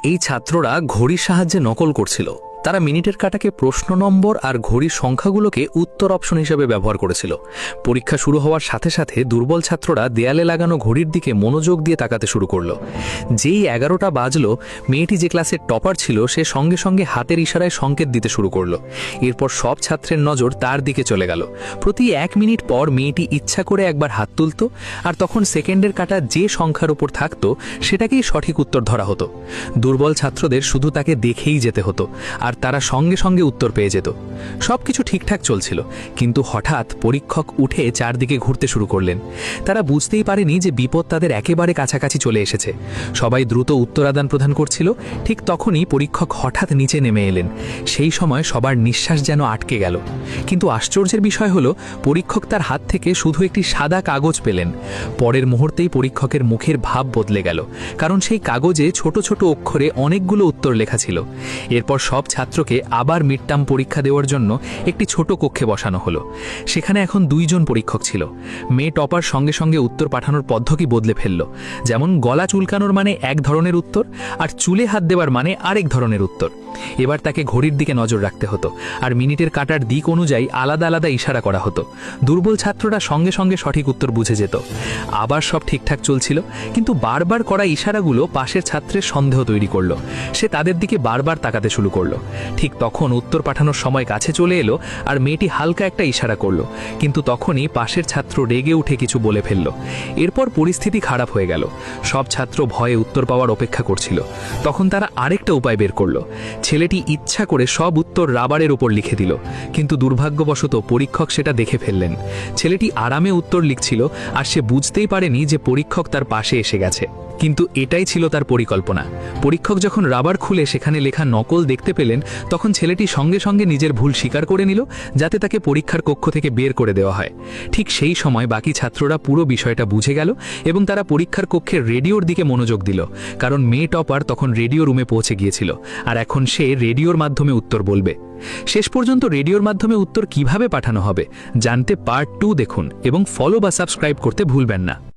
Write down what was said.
এই ছাত্ররা ঘড়ির সাহায্যে নকল করছিল। তারা মিনিটের কাটাকে প্রশ্ন নম্বর আর ঘড়ির সংখ্যাগুলোকে উত্তর অপশন হিসেবে ব্যবহার করেছিল। পরীক্ষা শুরু হওয়ার সাথে সাথে দুর্বল ছাত্ররা দেয়ালে লাগানো ঘড়ির দিকে মনোযোগ দিয়ে তাকাতে শুরু করলো। যেই 11টা বাজলো, মেয়েটি যে ক্লাসের টপার ছিল সে সঙ্গে সঙ্গে হাতের ইশারায় সংকেত দিতে শুরু করলো। এরপর সব ছাত্রের নজর তার দিকে চলে গেল। প্রতি 1 মিনিট পর মেয়েটি ইচ্ছা করে একবার হাত তুলত, আর তখন সেকেন্ডের কাটা যে সংখ্যার উপর থাকতো সেটাকেই সঠিক উত্তর ধরা হতো। দুর্বল ছাত্রদের শুধু তাকে দেখেই যেতে হতো, আর তারা সঙ্গে সঙ্গে উত্তর পেয়ে যেত। সবকিছু ঠিকঠাক চলছিল, কিন্তু হঠাৎ পরীক্ষক উঠে চারদিকে ঘুরতে শুরু করলেন। তারা বুঝতেই পারেনি যে বিপদ তাদের একেবারে কাছাকাছি চলে এসেছে। সবাই দ্রুত উত্তর আদান প্রদান করছিল। ঠিক তখনই পরীক্ষক হঠাৎ নিচে নেমে এলেন। সেই সময় সবার নিঃশ্বাস যেন আটকে গেল। কিন্তু আশ্চর্যের বিষয় হলো, পরীক্ষক তার হাত থেকে শুধু একটি সাদা কাগজ পেলেন। পরের মুহূর্তেই পরীক্ষকের মুখের ভাব বদলে গেল, কারণ সেই কাগজে ছোট ছোট অক্ষরে অনেকগুলো উত্তর লেখা ছিল। এরপর সব ছাত্রকে আবার মিড টার্ম পরীক্ষা দেওয়ার জন্য একটি ছোট কক্ষে বসানো হলো। সেখানে এখন 2 জন পরীক্ষক ছিল। মেয়ে টপার সঙ্গে সঙ্গে উত্তর পাঠানোর পদ্ধতি বদলে ফেলল। যেমন গলা চুলকানোর মানে এক ধরনের উত্তর, আর চুলে হাত দেওয়ার মানে আরেক ধরনের উত্তর। এবার তাকে ঘড়ির দিকে নজর রাখতে হতো, আর মিনিটের কাটার দিক অনুযায়ী আলাদা আলাদা ইশারা করা হতো। দুর্বল ছাত্ররা সঙ্গে সঙ্গে সঠিক উত্তর বুঝে যেত। আবার সব ঠিকঠাক চলছিল, কিন্তু বারবার করা ইশারাগুলো পাশের ছাত্রের সন্দেহ তৈরি করলো। সে তাদের দিকে বারবার তাকাতে শুরু করলো। ঠিক তখন উত্তর পাঠানোর সময় কাছে চলে এলো, আর মেয়েটি হালকা একটা ইশারা করলো। কিন্তু তখনই পাশের ছাত্র রেগে উঠে কিছু বলে ফেলল। এরপর পরিস্থিতি খারাপ হয়ে গেল। সব ছাত্র ভয়ে উত্তর পাওয়ার অপেক্ষা করছিল। তখন তারা আরেকটা উপায় বের করলো। ছেলেটি ইচ্ছা করে সব উত্তর রাবারের উপর লিখে দিল, কিন্তু দুর্ভাগ্যবশত পরীক্ষক সেটা দেখে ফেললেন। ছেলেটি আরামে উত্তর লিখছিল, আর সে বুঝতেই পারেনি যে পরীক্ষক তার পাশে এসে গেছে। কিন্তু এটাই ছিল তার পরিকল্পনা। পরীক্ষক যখন রাবার খুলে সেখানে লেখা নকল দেখতে পেলেন, তখন ছেলেটি সঙ্গে সঙ্গে নিজের ভুল স্বীকার করে নিল, যাতে তাকে পরীক্ষার কক্ষ থেকে বের করে দেওয়া হয়। ঠিক সেই সময় বাকি ছাত্ররা পুরো বিষয়টা বুঝে গেল, এবং তারা পরীক্ষার কক্ষের রেডিওর দিকে মনোযোগ দিল, কারণ মেয়ে টপার তখন রেডিও রুমে পৌঁছে গিয়েছিল, আর এখন সে রেডিওর মাধ্যমে উত্তর বলবে। শেষ পর্যন্ত রেডিওর মাধ্যমে উত্তর কিভাবে পাঠানো হবে জানতে পার্ট 2 দেখুন, এবং ফলো বা সাবস্ক্রাইব করতে ভুলবেন না।